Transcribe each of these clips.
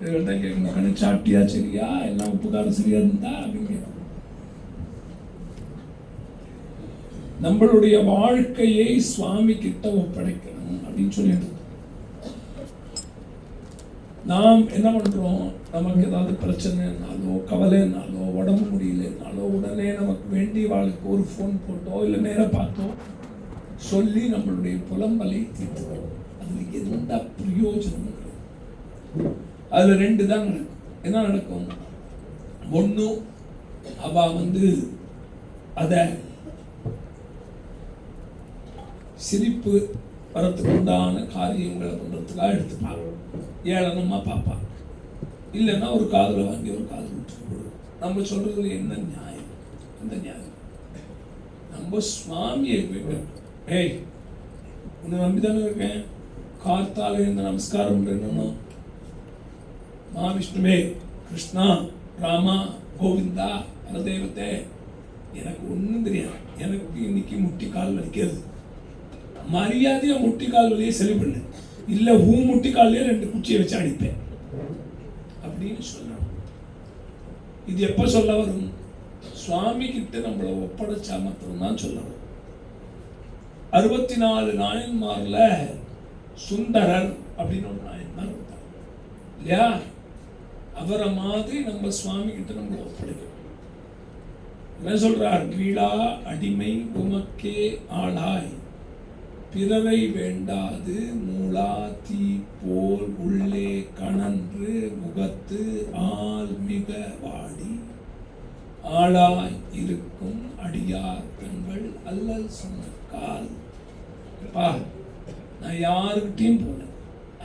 இவர்தான் கேட்கணும், கணக்கு சாப்பிட்டியா சரியா, எல்லாம் உப்புக்காரம் சரியா இருந்தா அப்படின்னு கேட்கணும். நம்மளுடைய வாழ்க்கையை சுவாமி கிட்ட ஒப்படைக்கணும் அப்படின்னு சொல்லிட்டு நாம் என்ன பண்றோம்? நமக்கு ஏதாவது பிரச்சனைனாலோ கவலைனாலோ உடம்பு முடியலனாலோ உடனே நமக்கு வேண்டிய வாழ்க்கை ஒரு ஃபோன் போட்டோ இல்லை நேர பார்த்தோ சொல்லி நம்மளுடைய புலம்பலை தீர்த்துக்கிறோம். அதுல எந்த பிரயோஜனமும் கிடையாது. அதுல ரெண்டு தான் நடக்கும். என்ன நடக்கும்? ஒண்ணு, அவ அத சிரிப்பு வரத்துக்கு உண்டான காரியங்களை பண்றதுக்காக எடுத்துப்பாங்க, ஏளனமா பார்ப்பாங்க. இல்லைன்னா ஒரு காதுல வாங்கி ஒரு காதுல விட்டு. நம்ம சொல்றதுல என்ன நியாயம்? எந்த நியாயம்? நம்ம சுவாமியை கேட்கணும். ஏய், உன்னை நம்பிதானே இருக்கேன், கார்த்தால இந்த நமஸ்காரம் என்னன்னா மகாவிஷ்ணுவே, கிருஷ்ணா, ராமா, கோவிந்தா, பரதேவத்தே, எனக்கு ஒன்றும் தெரியாது, எனக்கு இன்னைக்கு முட்டி கால் வலிக்கிறது, மரியாதையா முட்டி கால் வலியை சரி பண்ணு, இல்லை முட்டி காலையே 2 குச்சியை வச்சு அடிப்பேன் அப்படின்னு சொல்லணும். இது எப்ப சொல்ல வரும்? சுவாமி கிட்ட நம்மளை ஒப்படைச்சா மாத்திரம் தான் சொல்ல வரும். 64 நாயன்மார்ல சுந்தரர் அப்படின்னு ஒரு நாயன்மார் இருந்தார் இல்லையா? அவரை மாதிரி நம்ம சுவாமி கிட்ட நம்மளை ஒப்படைக்கணும். என்ன சொல்றார்? வீடா அடிமை உமக்கே ஆளாய், பிறரை வேண்டாது மூளா தீ போல் உள்ளே கணன்று முகத்து ஆள் மிக வாடி ஆளாய் இருக்கும் அடியார் தங்கள் அல்லல் சொன்னக்கால். நான் யாருக்கிட்டையும் போனேன்.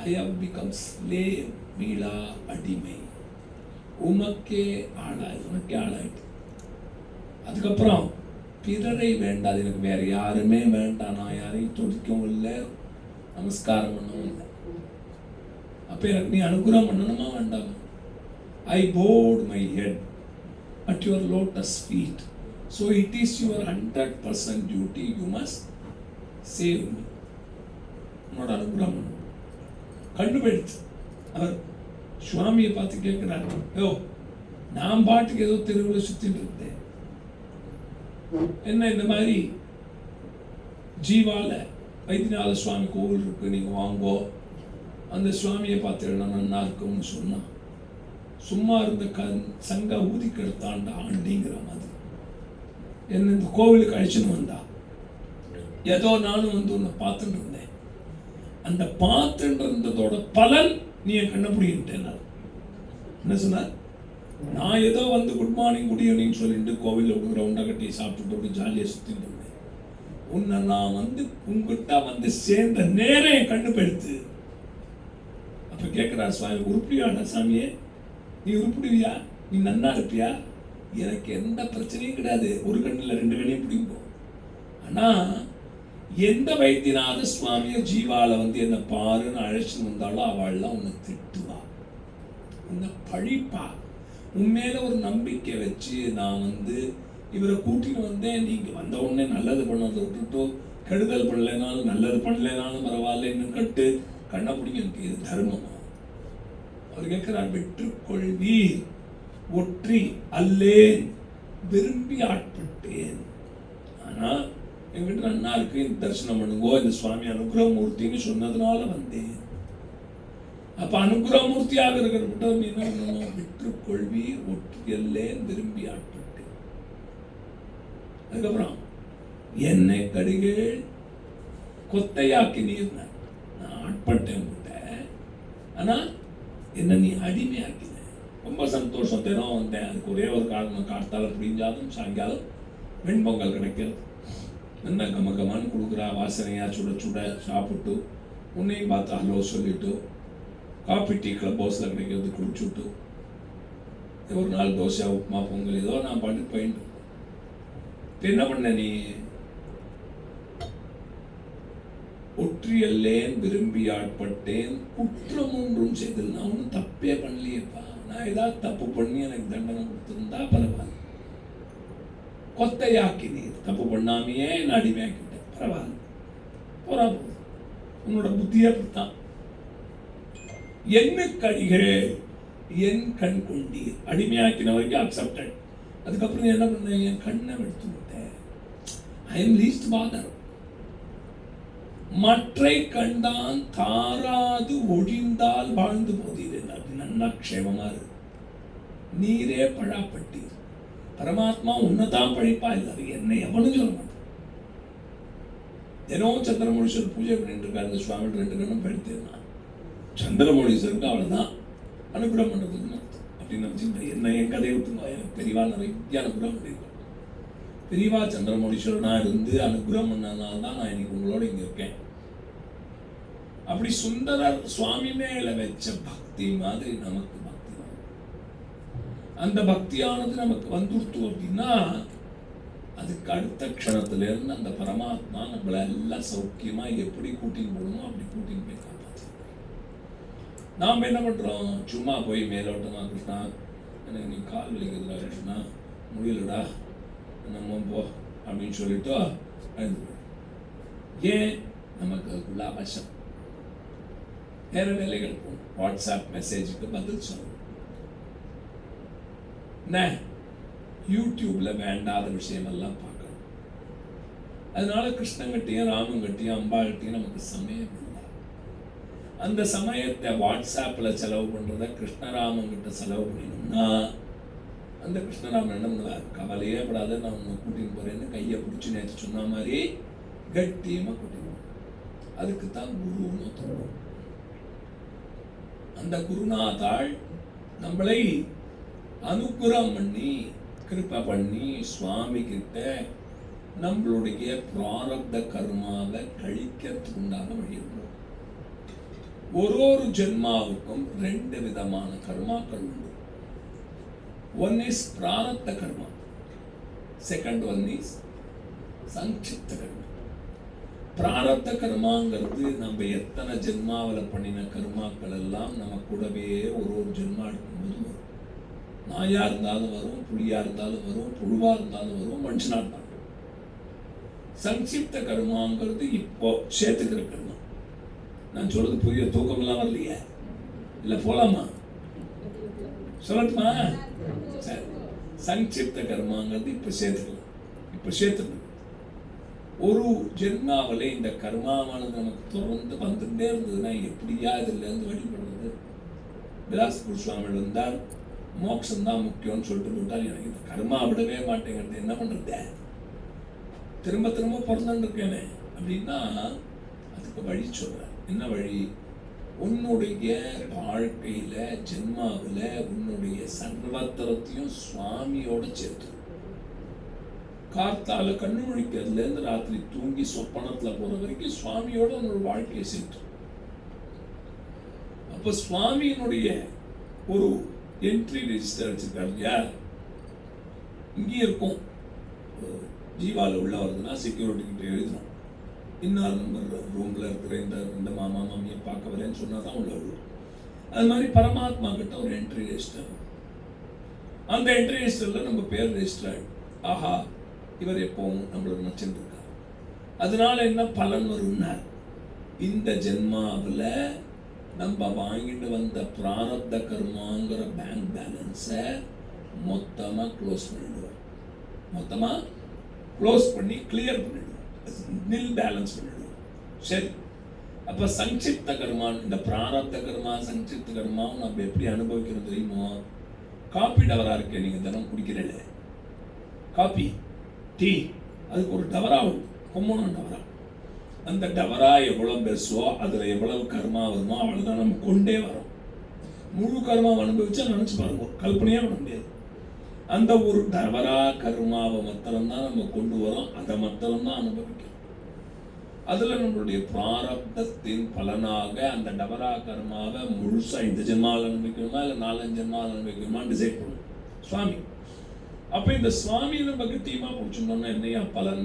I have become slave, மீளா அடிமை, உமக்கே ஆளாய், உனக்கே ஆளாயிட்டு. அதுக்கப்புறம் பிறரை வேண்டாது, எனக்கு வேற யாருமே வேண்டாம், நான் யாரையும் துடிக்கவும் இல்லை, நமஸ்காரம் பண்ணவும் இல்லை. அப்ப எனக்கு நீ அனுகிரகம் பண்ணணுமா வேண்டாமா? I bowed my head at your lotus feet, so it is your 100% duty, you must save me. உன்னோட அனுகிரகம் பண்ணணும். கண்டுபிடிச்சு அவர் சுவாமியை பார்த்து கேட்கிறார், யோ, நான் பாட்டுக்கு ஏதோ தெருவில் சுத்திட்டு இருந்தேன், என்ன இந்த மாதிரி ஜீவால வைத்தியநாத சுவாமி கோவில் இருக்கு, நீங்க வாங்கோ, அந்த சுவாமியை பார்த்து நல்லா இருக்கும்னு சொன்னா, சும்மா இருந்த சங்க ஊதி கெடுத்தாண்ட ஆண்டிங்கிற மாதிரி என்ன இந்த கோவிலுக்கு அழிச்சுன்னு வந்தா. ஏதோ நானும் உன்னை பார்த்துட்டு இருந்தேன், அந்த பார்த்துட்டு இருந்ததோட பலன் நீ என் கண்ணப்பிடிக்கிட்டேன். என்ன சொன்னார்? நான் ஏதோ குட் மார்னிங் குட் ஈவினிங் சொல்லிட்டு கோவிலில் ரவுண்டா கட்டி சாப்பிட்டு ஜாலியாக சுத்திட்டு இருந்தேன். உன்னை நான் உங்ககிட்ட சேர்ந்த நேரம் என் கண்ணு பெடுத்து. அப்ப கேட்கிறார் சுவாமி, உருப்பிடியாடா சாமியே, நீ உருப்பிடுவியா, நீ நன்னா இருப்பியா, எனக்கு எந்த பிரச்சனையும் கிடையாது, ஒரு கண்ணில் 2 கண்ணையும் பிடிக்கும். ஆனா எந்த வைத்தியநாத சுவாமிய ஜீவால என்ன பாருன்னு அழைச்சிட்டு வந்தாலும் அவள்லாம் உன்னை திட்டுவா, உன்னை பழிப்பா. உண்மையில ஒரு நம்பிக்கை வச்சு நான் இவரை கூட்டிட்டு வந்தேன், நீங்க வந்த உடனே நல்லது பண்ணதை விட்டுட்டு கெடுதல் பண்ணலைனாலும் நல்லது பண்ணலைனாலும் பரவாயில்ல இன்னும் கட்டு கண்ண பிடிங்க, எனக்கு இது தர்மமா? அவர் கேட்கிறார், பெற்றுக்கொள்வீர் ஒற்றி அல்லேன் விரும்பி ஆட்பட்டேன், ஆனா என்கிட்ட நன்னா இருக்கு, தரிசனம் பண்ணுங்கோ, இந்த சுவாமி அனுகிரகமூர்த்தின்னு சொன்னதுனால வந்தேன். அப்ப அனுகிரகமூர்த்தியாக இருக்கிற நீ என்ன பண்ணணும்? பெற்றுக்கொள்வி ஒற்றியல்லேன் விரும்பி ஆட்பட்டேன். அதுக்கப்புறம் என்னை கடிகள் கொத்தையாக்கி நீர், நான் ஆட்பட்டேன் கிட்ட, ஆனா என்ன நீ அடிமையாக்கின. ரொம்ப சந்தோஷம், தினம் வந்தேன். அதுக்கு ஒரே ஒரு காரணம், கார்த்தால புரிஞ்சாலும் சாயங்காலம் வெண்பொங்கல் கிடைக்கிறது, என்ன கமகமான்னு கொடுக்குறா, வாசனையா சுட சுட சாப்பிட்டு உன்னையும் பார்த்து ஹலோ சொல்லிட்டு, காஃபி டீ கிளப் ஹவுஸில் கிடைக்கிறது குடிச்சுட்டு, ஒரு நாள் தோசை உப்புமா பொங்கல் ஏதோ நான் பாட்டு போயிட்டு என்ன பண்ண? நீ ஒற்றியல்லேன் விரும்பி ஆட்பட்டேன் குற்றம் ஒன்றும் செய்தல், நான் ஒன்றும் தப்பே பண்ணலையேப்பா, நான் ஏதாவது தப்பு பண்ணி எனக்கு தண்டனை கொடுத்துருந்தா பரவாயில்ல. கொத்தையாக்கி நீர், தப்பு பண்ணாமையே நான் அடிமையாக்கிட்டேன், பரவாயில்ல, போறா உன்னோட புத்தியே அப்படித்தான். என்ன கடிகள் என் கண் கொண்டீர். அடிமையாக்கின வரைக்கும் அக்செப்டட். அதுக்கப்புறம் என்ன பண்ண, என் கண்ணை எடுத்து விட்டேன். I am least bother. மற்றை கண்டான் தாராது ஒழிந்தால் வாழ்ந்து போதீர். நன்னா க்ஷேமமா இருக்கு. நீரே பழாப்பட்டீர். பரமாத்மா உன்னதான் பழிப்பா இல்லாரு, என்னை எவனும் சொல்ல மாட்டான். தினம் சந்திரமௌலீஸ்வரர் பூஜை பண்ணிட்டு இருக்காரு. இந்த சுவாமி 2 கண்ணும் பழித்தேன். சந்திரமௌலீஸ்வருக்கு அவ்வளவுதான் அனுகிரகம் பண்றதுன்னு அப்படின்னு நினைச்சு என்ன என் கதையை விட்டுருவா. எனக்கு பெரியவா நிறைய அனுகிரகம் பண்ணியிருக்கேன். பெரியவா சந்திரமௌலீஸ்வரனா இருந்து அனுகிரகம் பண்ணதுனால தான் நான் இன்னைக்கு உங்களோட இங்க இருக்கேன். அப்படி சுந்தரர் சுவாமி மேல வச்ச பக்தி மாதிரி நமக்கு பக்தி வரும். அந்த பக்தியானது நமக்கு வந்துடுத்து அப்படின்னா அதுக்கு அடுத்த க்ஷணத்துல இருந்து அந்த பரமாத்மா நம்மள எல்லாம் சௌக்கியமா எப்படி கூட்டின்னு போகணுமோ அப்படி கூட்டின்னு போய் காப்பாற்று. நாம் என்ன பண்றோம், சும்மா போய் மேலோட்டமா கிருஷ்ணா எனக்கு நீ கால் வலிக்கிறதுடா, கிருஷ்ணா முடியலடா நம்ம போ அப்படின்னு சொல்லிட்டு அழுது. ஏன் நமக்கு அதுக்குள்ள அவசியம் வேற வேலைகள் போகணும். வாட்ஸ்அப் மெசேஜுக்கு பதில் சொல்லணும். யூடியூப்ல வேண்டாத விஷயமெல்லாம் பார்க்கணும். அதனால கிருஷ்ணங்கிட்டையும் ராமங்கிட்டையும் அம்பாள்கிட்டையும் நமக்கு சமயம் இல்லை. அந்த சமயத்தை வாட்ஸ்அப்ல செலவு பண்றத கிருஷ்ணராமங்கிட்ட செலவு பண்ணணும்னா அந்த கிருஷ்ணராமன் என்ன பண்ணுவார், கவலையே படாத நான் உன்னை கூட்டின்னு போறேன்னு கையை பிடிச்சி நேற்று சொன்ன மாதிரி கட்டியமா கூட்டின்னு போறேன். அதுக்கு தான் குருன்னு தோணும். அந்த குருநாதாள் நம்மளை அனுகிரகம் பண்ணி கிருபை பண்ணி சுவாமி கிட்ட நம்மளுடைய பிராரப்த கர்மாவை கழிக்கிறதுக்கு உண்டான வழி. ஒரு ஜென்மாவுக்கும் 2 விதமான கர்மாக்கள் உண்டு. ஒன் இஸ் பிராரப்த கர்மா, செகண்ட் ஒன் இஸ் சங்கிப்த கர்மா. பிராரப்த கர்மாங்கிறது நம்ம எத்தனை ஜென்மாவில் பண்ணின கர்மாக்கள் எல்லாம் நம்ம கூடவே ஒரு ஜென்மா எடுக்கும்போது வரும். நாயா இருந்தாலும் வரும், புலியா இருந்தாலும் வரும், புழுவா இருந்தாலும் வரும், மனுஷனா இருந்தாலும். சங்கிப்த கர்மாங்கிறது இப்போ சேர்த்துக்கிற கர்மா. நான் சொல்றது புரிய, தூக்கம் எல்லாம் வரலையே, இல்ல போலாமா சொல்லட்டுமா? சரி, சங்கிப்த கர்மாங்கிறது இப்ப சேர்த்துக்கலாம். ஒரு ஜென்மாவிலே இந்த கர்மாவானது நமக்கு தொடர்ந்து வந்துட்டே இருந்ததுன்னா எப்படியா இதுல இருந்து வழிபடுறது? பிலாஸ்பூர் சுவாமி வந்தால் மோட்சம் தான் முக்கியம்னு சொல்லிட்டு போட்டால் எனக்கு இந்த கர்மா விடவே மாட்டேங்கிறது, என்ன பண்றது? திரும்ப திரும்ப பிறந்துட்டு இருக்கேனே அப்படின்னா அதுக்கு வழி சொல்றேன். என்ன வழி? உன்னுடைய வாழ்க்கையில ஜென்மாவில உன்னுடைய சர்வத்திரத்தையும் சுவாமியோட சேர்த்து, காத்தால கண்ணு முழிக்கிறதுல இருந்து ராத்திரி தூங்கி சொப்பனத்துல போற வரைக்கும் சுவாமியோட உன்னோட வாழ்க்கையை சேர்த்து. அப்ப சுவாமியினுடைய ஒரு என்ட்ரி ரெஜிஸ்டர் வச்சிருக்காங்க. யார் இங்கே இருக்கும், ஜீவால உள்ள வருதுன்னா செக்யூரிட்டி கிட்ட எழுதணும், இன்னார் நம்பர் ரூம்ல இருக்கிற இந்த மாமா மாமியை பார்க்க வரேன்னு சொன்னாதான் உள்ள வரும். அது மாதிரி பரமாத்மா கிட்ட ஒரு என்ட்ரி ரெஜிஸ்டர். அந்த என்ட்ரி ரெஜிஸ்டர்ல நம்ம பேர் ரெஜிஸ்டர் ஆகிடும். ஆஹா, இவர் எப்பவும் நம்மளோட நச்சுட்டு இருக்கார். அதனால என்ன பலன் வரும்னா, இந்த ஜென்மாவில் நம்ம வாங்கிட்டு வந்த பிராரப்த கர்மாங்கிற பேங்க் பேலன்ஸை மொத்தமாக க்ளோஸ் பண்ணிடுவோம். மொத்தமாக க்ளோஸ் பண்ணி கிளியர் பண்ணிடுவோம், நில் பேலன்ஸ் பண்ணிடுவோம். சரி, அப்போ சங்கிப்த கர்மா, இந்த பிராரப்த கர்மா சங்கிப்த கர்மாவும் நம்ம எப்படி அனுபவிக்கிறோம் தெரியுமோ? காப்பி டவரா இருக்கே, நீங்கள் தினம் குடிக்கிறீங்களே காப்பி டீ, அதுக்கு ஒரு டவரா உண்டு, கொம்மனம் டவரா. அந்த டவரா எவ்வளவு பெருசோ அதுல எவ்வளவு கர்மா வருமோ அவ்வளவுதான் நம்ம கொண்டே வரோம். முழு கர்மா அனுபவிச்சா நினைச்சு பாருங்க, கல்பனையா பண்ண முடியாது. அந்த ஒரு டவரா கர்மாவை மாத்திரம்தான் நம்ம கொண்டு வரோம், அதை மாத்திரம்தான் அனுபவிக்கிறோம். அதுல நம்மளுடைய பிராரப்தத்தின் பலனாக அந்த டவரா கர்மாவை முழுசா இந்த ஜென்மாவில் அனுபவிக்கணுமா இல்லை 4-5 ஜென்மாவில் அனுபவிக்கணுமா டிசைட் பண்ணும் சுவாமி. அப்ப இந்த சுவாமி நம்ம கட்டியமா பிடிச்சிருந்தோம்னா என்னையா பலன்?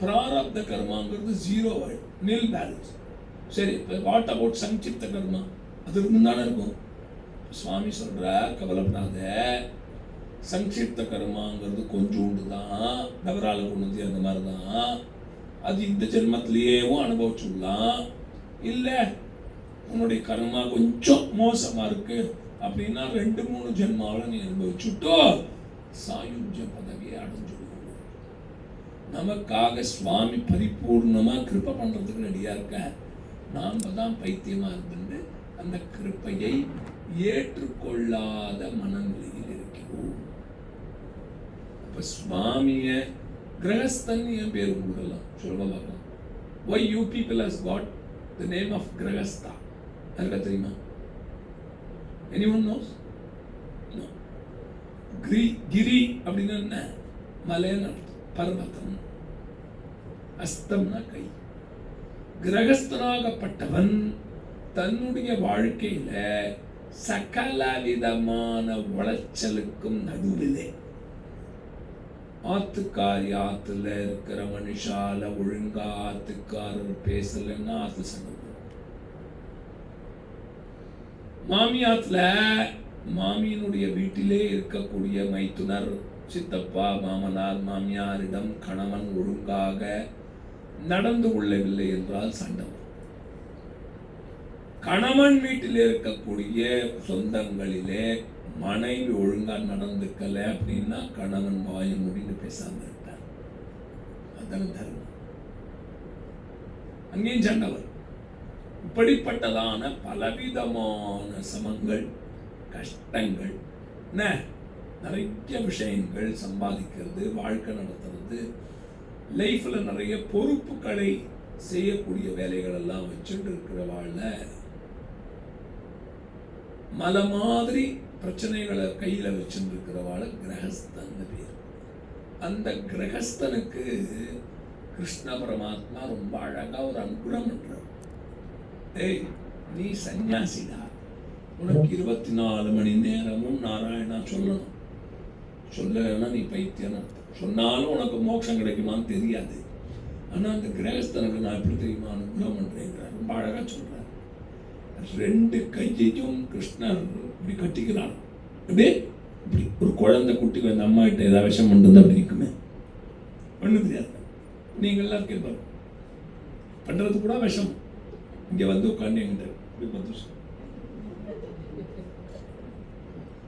பிராரப்த கர்மாங்கிறது 0 ஆயிடும், நில் பேலன்ஸ். சரி, வாட் அபவுட் சங்கிப்த கர்மா? அது இருந்தானே இருக்கும். சுவாமி சொல்ற, கவலைப்படாத, சங்கிப்த கர்மாங்கிறது கொஞ்சோண்டு தான், டவரால கொண்டு அந்த மாதிரி தான். அது இந்த ஜென்மத்திலேயேவும் அனுபவிச்சுடலாம். இல்லை உன்னுடைய கர்மா கொஞ்சம் மோசமா இருக்கு, அப்படின்னா 2-3 ஜென்மாவில் நீ அனுபவிச்சுட்டோ சாயுஜ்ய பதவியை அடைஞ்சுடுவோம். நமக்காக சுவாமி பரிபூர்ணமா கிருபை பண்றதுக்கு ரெடியா இருக்க. நாம தான் பைத்தியமா இருந்து அந்த கிருப்பையை ஏற்றுக்கொள்ளாத மனநிலையில் இருக்கிறோம். அப்ப சுவாமிய கிரகஸ்தன் என் பேர் கொடுக்கலாம். சொல்ல பார்க்கலாம். Why you people has got the name of Grahastha? யாருக்கா தெரியுமா? Anyone knows? No. கிரி அப்படின்னா என்ன? மலைன்னு அர்த்தம். பர்வதம். அஸ்தம்னா கை. கிரகஸ்தனாகப்பட்டவன் தன்னுடைய வாழ்க்கையில சகல விதமான உளைச்சலுக்கும் நடுவிலே ஆத்துக்காரி ஆத்துல இருக்கிற மனுஷால ஒழுங்கா ஆத்துக்காரர் பேசலன்னா ஆத்து சண்டை. மாமியாத்துல மாமியினுடைய வீட்டிலே இருக்கக்கூடிய மைத்துனர், சித்தப்பா, மாமனார், மாமியாரிடம் கணவன் ஒழுங்காக நடந்து கொள்ளவில்லை என்றால் சண்டை. கணவன் வீட்டில் இருக்கக்கூடிய சொந்தங்களிலே மனைவி ஒழுங்கா நடந்துக்கல அப்படின்னா கணவன் வாயை முடிந்து பேசாம இருப்பார். அதான் தர்மம். அங்கேயும் சண்டை வரும். இப்படிப்பட்டதான பலவிதமான சமங்கள், கஷ்டங்கள், நிறைய விஷயங்கள், சம்பாதிக்கிறது, வாழ்க்கை நடத்துறது, லைஃப்ல நிறைய பொறுப்புகளை செய்யக்கூடிய வேலைகள் எல்லாம் வச்சுட்டு இருக்கிறவாழ்ல மல மாதிரி பிரச்சனைகளை கையில வச்சுட்டு இருக்கிறவாழ கிரகஸ்தன் பேர். அந்த கிரகஸ்தனுக்கு கிருஷ்ண பரமாத்மா ரொம்ப அழகா ஒரு அனுகிரகம் பண்றார். ஏய், நீ சன்னியாசிடா, உனக்கு 24 மணி நேரமும் நாராயணா சொல்லணும். சொல்லலைன்னா நீ பைத்தியம். சொன்னாலும் உனக்கு மோட்சம் கிடைக்குமான்னு தெரியாது. ஆனா அந்த கிரகஸ்தனுக்கு நான் எப்படி தெரியுமா அனுகிரகம் பண்றேங்கிறார். ரொம்ப அழகா சொல்றார். 2 கையையும் கிருஷ்ணர் இப்படி கட்டிக்கிறார். அப்படியே இப்படி ஒரு குழந்தை குட்டிக்கு அந்த அம்மா கிட்ட ஏதாவது விஷம் பண்ணுறது அப்படி நிற்குமே, பண்ண தெரியாது. நீங்கள்லாம் கேட்பாரு பண்றது கூட விஷம். இங்க வந்து உட்காந்து எங்கிட்ட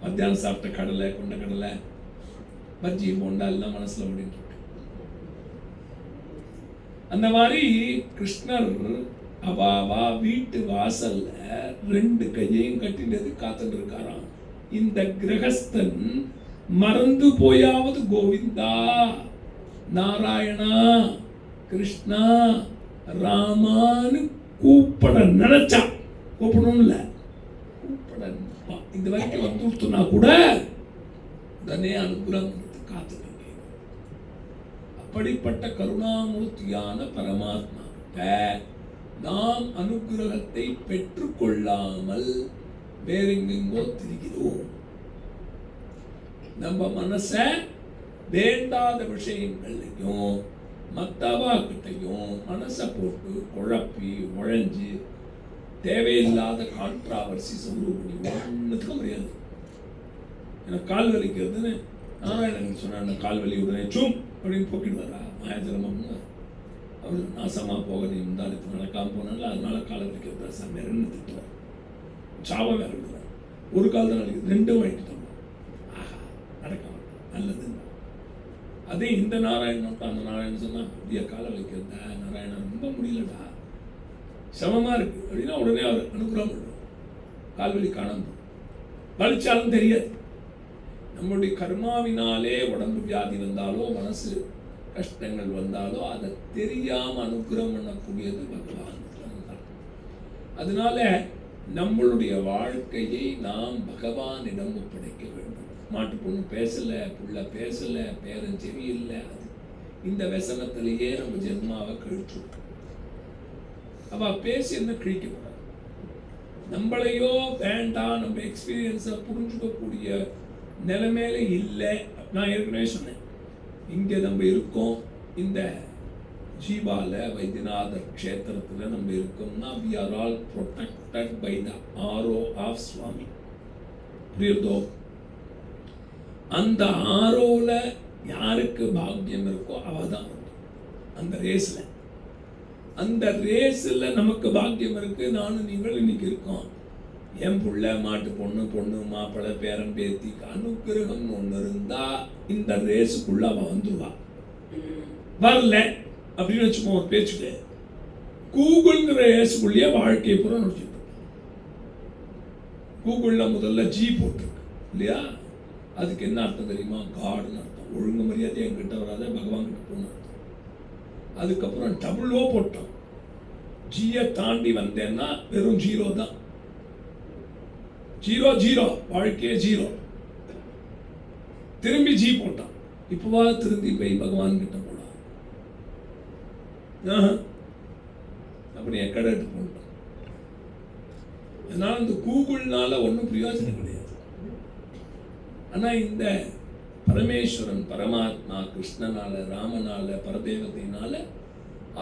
மத்தியானம் சாப்பிட்ட கடலை, கொண்ட கடலை, பஜ்ஜி, போண்டா எல்லாம் மனசுல ஓடிட்டு இருக்கு. அந்த மாதிரி கிருஷ்ணர் அவாவா வீட்டு வாசல்ல 2 கையையும் கட்டினது காத்துட்டு இருக்காராம். இந்த கிரகஸ்தன் மறந்து போயாவது கோவிந்தா, நாராயணா, கிருஷ்ணா, ராமான்னு கூப்பிட நினைச்சா, கூப்பிடணும்ல, கூப்பிட இந்த வரைக்கும் வந்துனா கூட உடனே அனுகிரகம் காத்துட்டு. அப்படிப்பட்ட கருணாமூர்த்தியான பரமாத்மா நாம் அனுகிரகத்தை பெற்றுக்கொள்ளாமல் வேறெங்கெங்கோ திரிகிறோம். நம்ம மனச வேண்டாத விஷயங்களையும் மத்தவா கிட்டையும் மனசை போட்டு குழப்பி உழைஞ்சு தேவையில்லாத கான்ட்ராவர்சி பண்ணி ஒன்றுக்கும் முடியாது. எனக்கு கால் வலிக்கிறதுன்னு நாராயணன் சொன்ன கால் வலி உடனே சும் அப்படின்னு போக்கிடுவாரா மாயாஜலமம்னு. அவர் நாசமா போக நீ இருந்தால் இப்போ நடக்காம போனால அதனால காலை வலிக்கிறது சாமியார்னு திட்டுவார். சாபம் வேற விடுவார். ஒரு கால் தான் நடக்குது, 2 வாங்கிட்டோம். ஆஹா, நடக்க மாட்டோம், நல்லதுன்னு. அதே இந்த நாராயணன் அந்த நாராயணன் சொன்னா அப்படியே காலை வலிக்கிறதா நாராயணன் ரொம்ப முடியலடா, சிரமமா இருக்கு அப்படின்னா உடனே அவர் அனுகிரகம் பண்ணுவார். கால்வலி காணாம வலிச்சாலும் தெரியாது. நம்முடைய கர்மாவினாலே உடம்பு வியாதி வந்தாலோ மனசு கஷ்டங்கள் வந்தாலோ அதை தெரியாம அனுகிரகம் பண்ணக்கூடியது பகவான். அதனால நம்மளுடைய வாழ்க்கையை நாம் பகவானிடம் ஒப்படைக்க வேண்டும். மாட்டு பொண்ணு பேசல, புள்ள பேசல, பேரன் செவியில்லை, அது இந்த व्यसனத்திலேயே நம்ம ஜென்மாவை கழிச்சோம். அவ பேசி என்ன கிழிக்க, நம்மளையோ வேண்டாம், நம்ம எக்ஸ்பீரியன்ஸை புரிஞ்சுக்கக்கூடிய நிலைமையில இல்லை. நான் ஏற்கனவே சொன்னேன், இங்கே நம்ம இருக்கோம், இந்த ஜீவால வைத்தியநாதர் க்ஷேத்திரத்தில் நம்ம இருக்கோம்னா we are all protected by the arrow of Swami. புரியுதோ? அந்த ஆரோல யாருக்கு பாக்கியம் இருக்கோ அவதான் அந்த ரேஸ்ல. அந்த ரேஸ்ல நமக்கு பாக்கியம் இருக்கு, நானும் நீங்கள் இன்னைக்கு இருக்கோம். என் புள்ள மாட்டு பொண்ணு மாப்பிள்ளை பேரன் பேத்தி அனுக்கிரகம் ஒன்று இருந்தா இந்த ரேஸுக்குள்ள அவன் வந்துடுவான். வரல அப்படின்னு வச்சுக்கோ ஒரு பேச்சுக்கு, கூகுள்ங்கிற ரேஸுக்குள்ளேயே வாழ்க்கையை பூரா நடிச்சுட்டு கூகுள்ல முதல்ல ஜி போட்டிருக்கு இல்லையா, அதுக்கு என்ன அர்த்தம் தெரியுமா? காடுன்னு அர்த்தம். ஒழுங்கு மரியாதை என்கிட்ட வராத, பகவான் கிட்ட போன அர்த்தம். அதுக்கப்புறம் டபுள் ஓ போட்டான். ஜியை தாண்டி வந்தேன்னா வெறும் ஜீரோ தான். ஜீரோ ஜீரோ, வாழ்க்கையே ஜீரோ. திரும்பி ஜி போட்டான். இப்பவா திரும்பி போய் பகவான் கிட்ட போனான். அப்படி எக்கடை எடுத்து போட்டான். அதனால இந்த கூகுள்னால ஒன்றும் பிரயோஜனம் கிடையாது. ஆனா இந்த பரமேஸ்வரன் பரமாத்மா கிருஷ்ணனால, ராமனால, பரதேவத்தையினால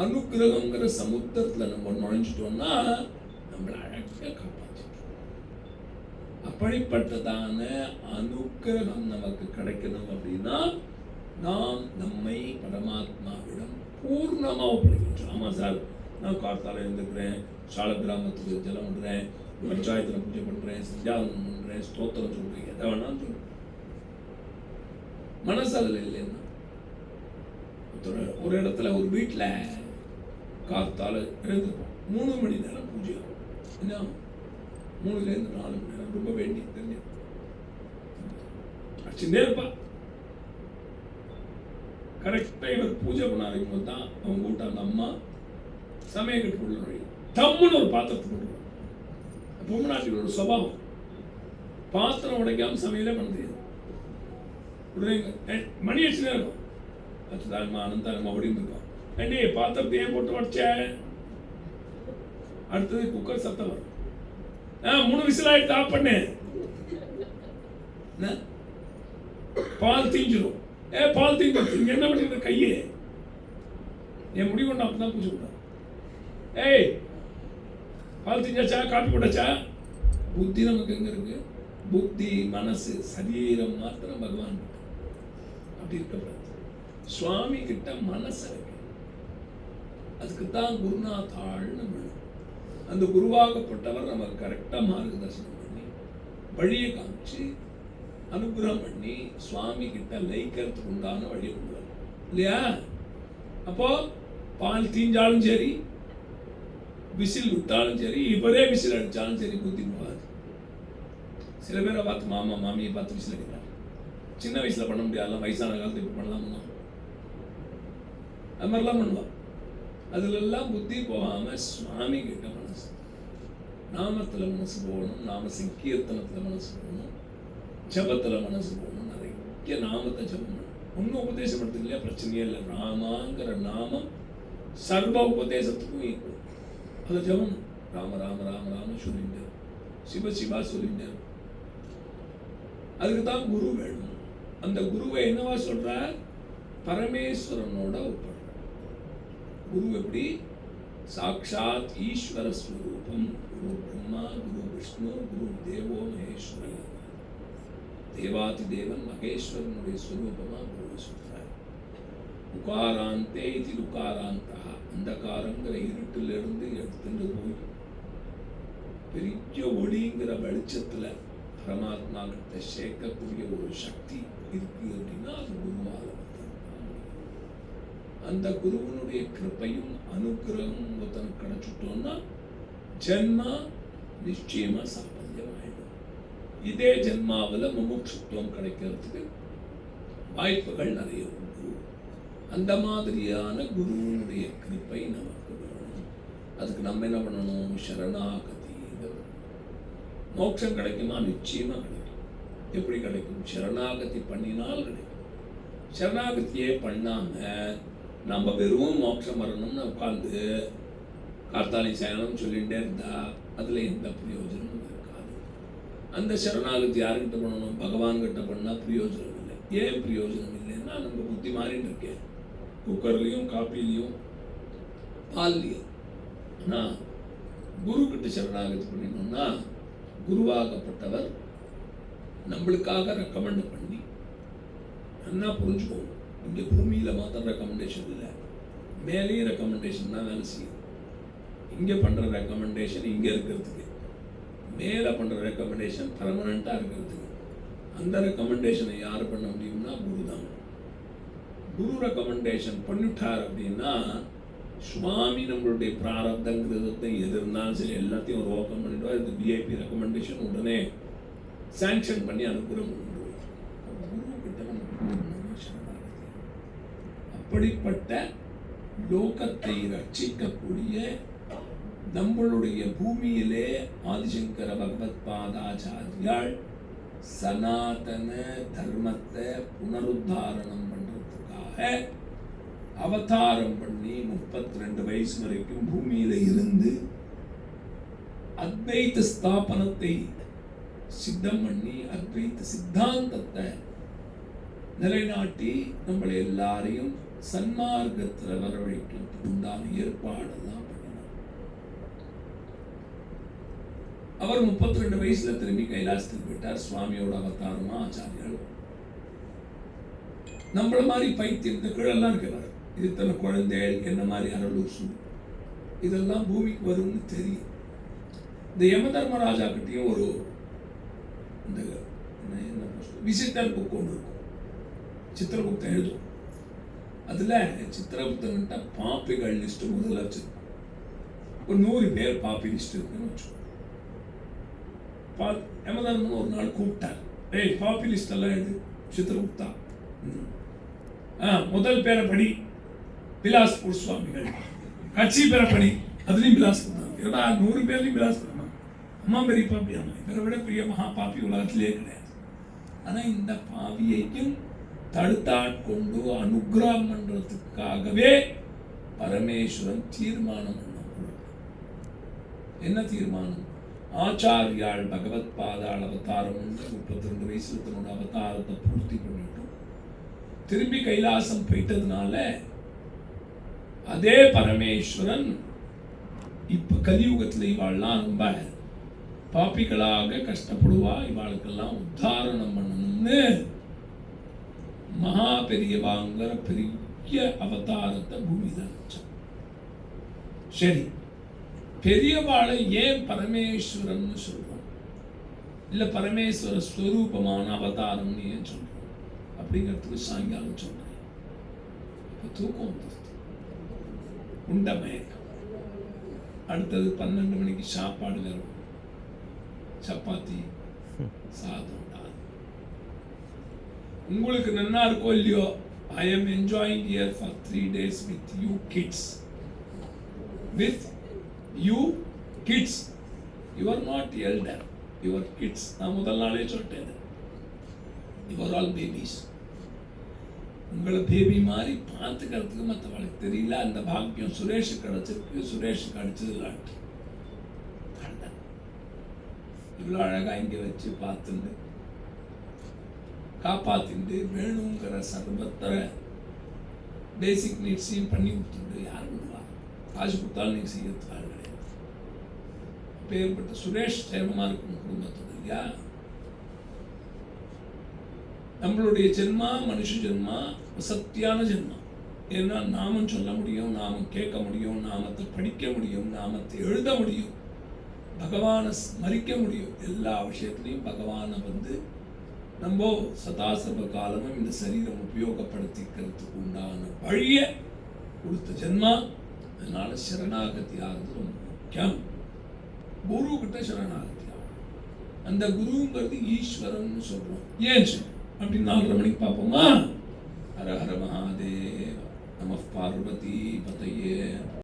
அனுக்கிரகங்கிற சமுத்திரத்துல நம்ம நுழைஞ்சிட்டோம்னா நம்மளை அழகாக காப்பாற்றிட்டோம். அப்படிப்பட்டதான அனுக்கிரகம் நமக்கு கிடைக்கணும் அப்படின்னா நாம் நம்மை பரமாத்மாவிடம் பூர்ணமா ஒப்படைக்கின்றோம். ஆமா சார், நான் கார்த்தால எழுந்துக்கிறேன், சால கிராமத்துக்கு ஜலம் விடுறேன், பஞ்சாயத்தில் பூஜை பண்றேன், சஞ்சாதனம் பண்றேன், ஸ்தோத்திரம் சொல்றேன், எதை வேணாலும் சொல்றேன். மனசு அதில் இல்லைன்னா ஒரு இடத்துல ஒரு வீட்டில் காத்தால எழுந்துருப்போம், 3 மணி நேரம் பூஜை ஆகும். என்ன 3லேருந்து 4 மணி நேரம் ரொம்ப வேண்டி தெரிஞ்சு அடிச்சுட்டே இருப்பா. கரெக்டாக இவர் பூஜை பண்ண ஆரம்பிக்கும் போது தான் அவங்க வீட்டு அந்த அம்மா சமயக்கட்டுக்குள்ள நுழையும். தம்முன்னு ஒரு பாத்திரத்தை போட்டுருவாங்க. பொம்மநாட்டியோட சுபாவம் பாத்திரம் உடைக்காம சமையலே பண்ண தெரியாது. உடனே மணி அடிச்சுனே இருக்கும். அச்சுதான்மா அனந்தானம்மா அப்படின்னு இருக்கும். ஏண்டி பாத்திரத்தை ஏன் போட்டு உடைச்ச? அடுத்தது குக்கர் சத்தம் வரும். 3 விசில் ஆயிட்டு ஆஃப் பண்ணு. பால் தீஞ்சிடும். பால் தீஞ்சு இங்க என்ன பண்ணிருக்க கையே? என் முடி கொண்டு அப்பதான் பூஜை பண்ண. ஏய், பால் தீஞ்சாச்சா, காப்பி போட்டாச்சா? புத்தி நமக்கு எங்க இருக்கு? புத்தி, மனசு, சரீரம் மாத்திரம் பகவான் கிட்ட. அப்படி இருக்கக்கூடாது. சுவாமி கிட்ட மனசு இருக்கு. அதுக்கு தான் குருநாத்தாள்னு விழும். அந்த குருவாகப்பட்டவர் நமக்கு கரெக்டா மார்கதர்சனம் பண்ணி வழியை காமிச்சு அனுகிரகம் பண்ணி சுவாமி கிட்ட லைக்கிறதுக்கு உண்டான வழியை கொண்டு இல்லையா? அப்போ பால் தீஞ்சாலும் சரி, விசில் விட்டாலும் சரி, இவரே விசில் அடிச்சாலும் சரி, புத்தி போகாது. சில பேரை பார்த்து மாமா மாமியை பார்த்து விசில் அடிக்கிறார். சின்ன வயசுல பண்ண முடியாது, வயசான காலத்துல இப்ப பண்ணலாமா? அது மாதிரிலாம் பண்ணுவான். அதுல எல்லாம் புத்தி போகாம சுவாமி கிட்ட மனசு, நாமத்துல மனசு போகணும், நாம சங்கீர்த்தனத்துல மனசு போகணும், ஜபத்துல மனசு போகணும். நிறைய நாமத்தை ஜபம் பண்ணணும். ஒன்னும் உபதேசம் படுத்து இல்லையா, பிரச்சனையே இல்லை. ராமாங்கிற நாமம் சர்வ உபதேசத்துக்கும் ஈக்குவல். அதை ஜபம் ராம ராம ராம ராம சொல்லிட்டு, சிவ சிவா சொல்லிட்டு. அதுக்கு தான் குரு வேணும். அந்த குருவை என்னவா சொல்ற? பரமேஸ்வரனோட ஒப்படுற குரு. எப்படி? சாட்சாத் ஈஸ்வர ஸ்வரூபம். குரு பிரம்மா, குரு விஷ்ணு, குரு தேவோ மகேஸ்வர. தேவாதி தேவன் மகேஸ்வரனுடைய ஸ்வரூபமா குரு சொல்றார். உகாராந்தே இது உகாராந்தா. அந்தகாரங்கிற இருட்டிலிருந்து எடுத்துட்டு போய் பெரிய ஒளிங்கிற வெளிச்சத்துல பரமாத்மா கிட்ட சேர்க்கக்கூடிய ஒரு சக்தி இருக்கு அப்படின்னா அது குருவால. அந்த குருவனுடைய கிருப்பையும் அனுகிரகமும் ஒருத்தனுக்கு கிடைச்சிட்டோம்னா ஜென்மா நிச்சயமா சாபல்யம் ஆயிடும். இதே ஜென்மாவில் முமுட்சுத்துவம் கிடைக்கிறதுக்கு வாய்ப்புகள் நிறைய உண்டு. அந்த மாதிரியான குருவனுடைய கிருப்பை நமக்கு வேணும். அதுக்கு நம்ம என்ன பண்ணணும்? சரணாகதி. மோட்சம் கிடைக்குமா? நிச்சயமா கிடைக்கும். எப்படி கிடைக்கும்? சரணாகதி பண்ணினால் கிடைக்கும். சரணாகதியே பண்ணாம நம்ம வெறும் மோட்சம் வரணும்னு உட்காந்து கார்த்தாலி சயனம் சொல்லிகிட்டே இருந்தா அதுல எந்த பிரயோஜனமும் இருக்காது. அந்த சரணாகதி யாருக்கிட்ட பண்ணணும்? பகவான் கிட்ட பண்ணா பிரயோஜனம் இல்லை. ஏன் பிரயோஜனம் இல்லைன்னா நம்ம புத்தி மாறிட்டு இருக்கேன். குக்கர்லையும் காப்பிலையும் பால்லையும். ஆனா குரு கிட்ட சரணாகதி பண்ணினோம்னா குருவாகப்பட்டவர் நம்மளுக்காக ரெக்கமெண்ட் பண்ணி, நல்லா புரிஞ்சுக்கோங்க, இங்கே பூமியில் மாத்திரம் ரெக்கமெண்டேஷன் இல்லை, மேலேயும் ரெக்கமெண்டேஷன் தான் வேலை செய்யும். இங்கே பண்ணுற ரெக்கமெண்டேஷன் இங்கே இருக்கிறதுக்கு, மேலே பண்ணுற ரெக்கமெண்டேஷன் பர்மனெண்ட்டாக இருக்கிறதுக்கு. அந்த ரெக்கமெண்டேஷனை யார் பண்ண முடியும்னா குரு தான். குரு ரெக்கமெண்டேஷன் பண்ணிவிட்டார் அப்படின்னா சுவாமி நம்மளுடைய பிராரப்தங்கிறத எது இருந்தாலும் சரி எல்லாத்தையும் ஒரு ஓப்பன் பண்ணிவிடுவார். இந்த விஐபி ரெக்கமெண்டேஷன் உடனே சாங்ஷன் பண்ணி அனுப்புகிறோம். குரு கிட்ட அப்படிப்பட்ட லோகத்தை ரட்சிக்கக்கூடிய நம்மளுடைய பூமியிலே ஆதிசங்கர பகவத் பாதாச்சாரியால் சனாதன தர்மத்தை புனருத்தாரணம் பண்றதுக்காக அவதாரம் பண்ணி 32 வயசு வரைக்கும் பூமியில இருந்து அத்வைத ஸ்தாபனத்தை சித்தம் பண்ணி அத்வைத சித்தாந்தத்தை நிலைநாட்டி நம்மளை எல்லாரையும் சன்மார்க்கத்தில் வரவழைக்கிறதுக்கு உண்டான ஏற்பாடெல்லாம் பண்ணினார். அவர் 32 வயசுல திரும்பி கைலாசத்துக்கு போயிட்டார். சுவாமியோட அவதாரமா ஆச்சாரியால். நம்மள மாதிரி பைத்தியம் இந்த கீழெல்லாம் இருக்கிறார். இது தன்னை குழந்தைகள் என்ன மாதிரி அரலூசு இதெல்லாம் பூமிக்கு வரும்னு தெரியும். இந்த யம தர்மராஜா கிட்டையும் ஒரு இந்த விசிட்டர் புக் ஒன்று இருக்கும். சித்திரகுப்தன் எழுதும். அதில் சித்திரகுப்தன்கிட்ட பாப்பிகள் லிஸ்ட் முதல்ல வச்சிருக்கோம். ஒரு 100 பேர் பாப்பி லிஸ்ட் இருக்குன்னு வச்சுக்கோங்க. யமதர்மன் ஒரு நாள் கூப்பிட்டார். ஏய், பாப்பி லிஸ்ட் எல்லாம் எழுது சித்திரகுப்தா. முதல் பேரை படி பிலாஸ்பூர் சுவாமிகள். கட்சி பேரை படி அதுலேயும் பிலாஸ்பூர் தான். ஏன்னா 100 பேர்லையும் பிலாஸ்பூர். அம்மா பெரிய பாப்பி. அம்மா இவரை விட பெரிய மகா பாப்பி உலகத்திலே கிடையாது. ஆனால் இந்த பாவியையும் தடுத்தாட்கொண்டு அனுகிரகம் பண்றதுக்காகவே பரமேஸ்வரன் தீர்மானம் பண்ண. என்ன தீர்மானம்? ஆச்சாரியால் பகவத் பாதாள் அவதாரம் 32 வயசுல தன்னோட அவதாரத்தை பூர்த்தி பண்ணிட்டு திரும்பி கைலாசம் போயிட்டதுனால அதே பரமேஸ்வரன் இப்ப கலியுகத்துல இவாள்லாம் ரொம்ப பாப்பிகளாக கஷ்டப்படுவா, இவாளுக்கெல்லாம் உத்தாரணம் பண்ணணும்னு மகா பெரியவாங்கிற பெரிய அவதாரத்தை பூமிதான் வச்சான். சரி, பெரியவாளை ஏன் பரமேஸ்வரன் சொல்றோம்? இல்ல பரமேஸ்வர ஸ்வரூபமான அவதாரம்னு ஏன் சொல்றோம் அப்படிங்கிறதுக்கு சாயங்காலம் சொல்றேன். தூக்கம் வந்துருது, உண்ட மயக்கம். அடுத்தது 12 மணிக்கு சாப்பாடு வரும். சப்பாத்தி சாதம். உங்களுக்கு நன்னா இருக்கோ இல்லையோ, I am enjoying here for 3 days with you kids. With you kids. You are not elder. You are kids. நான் முதல் நாளே சொல்லிட்டேன். You are all babies. உங்களை பேபி மாதிரி பார்த்துக்கிறதுக்கு மற்றவங்களுக்கு தெரியல. அந்த பாக்கியம் சுரேஷ் கிடைச்சிருக்கு. சுரேஷ் கிடைச்சதுலாட்டு இவ்வளோ அழகா இங்கே வச்சு பார்த்துட்டு காப்பாத்திட்டு வேணுங்கிற சர்வத்தர பேசிக் நீட்ஸையும் பண்ணி கொடுத்துட்டு யார் பண்ணுவா? காசு கொடுத்தாலும் நீங்க செய்யறதுக்கு ஆள் கிடையாது. பேர்பட்ட சுரேஷ் சேமமா இருக்கும் குடும்பத்துக்கு இல்லையா? நம்மளுடைய ஜென்மா மனுஷ ஜென்மா சத்தியான ஜென்மா. ஏன்னா நாமம் சொல்ல முடியும், நாமம் கேட்க முடியும், நாமத்தை படிக்க முடியும், நாமத்தை எழுத முடியும், பகவானை ஸ்மரிக்க முடியும். எல்லா விஷயத்துலையும் பகவானை நம்ம சதாசர்வ காலமும் இந்த சரீரம் உபயோகப்படுத்திக்கிறதுக்கு உண்டான வழிய கொடுத்த ஜென்மா. அதனால சரணாகதி ஆகிறது ரொம்ப முக்கியம். குரு கிட்ட சரணாகதி ஆகும். அந்த குருங்கிறது ஈஸ்வரன் சொல்றோம். ஏன் அப்படின்னு 4:30 மணிக்கு பார்ப்போமா? ஹர ஹர மகாதேவ நம பார்வதி பதையே.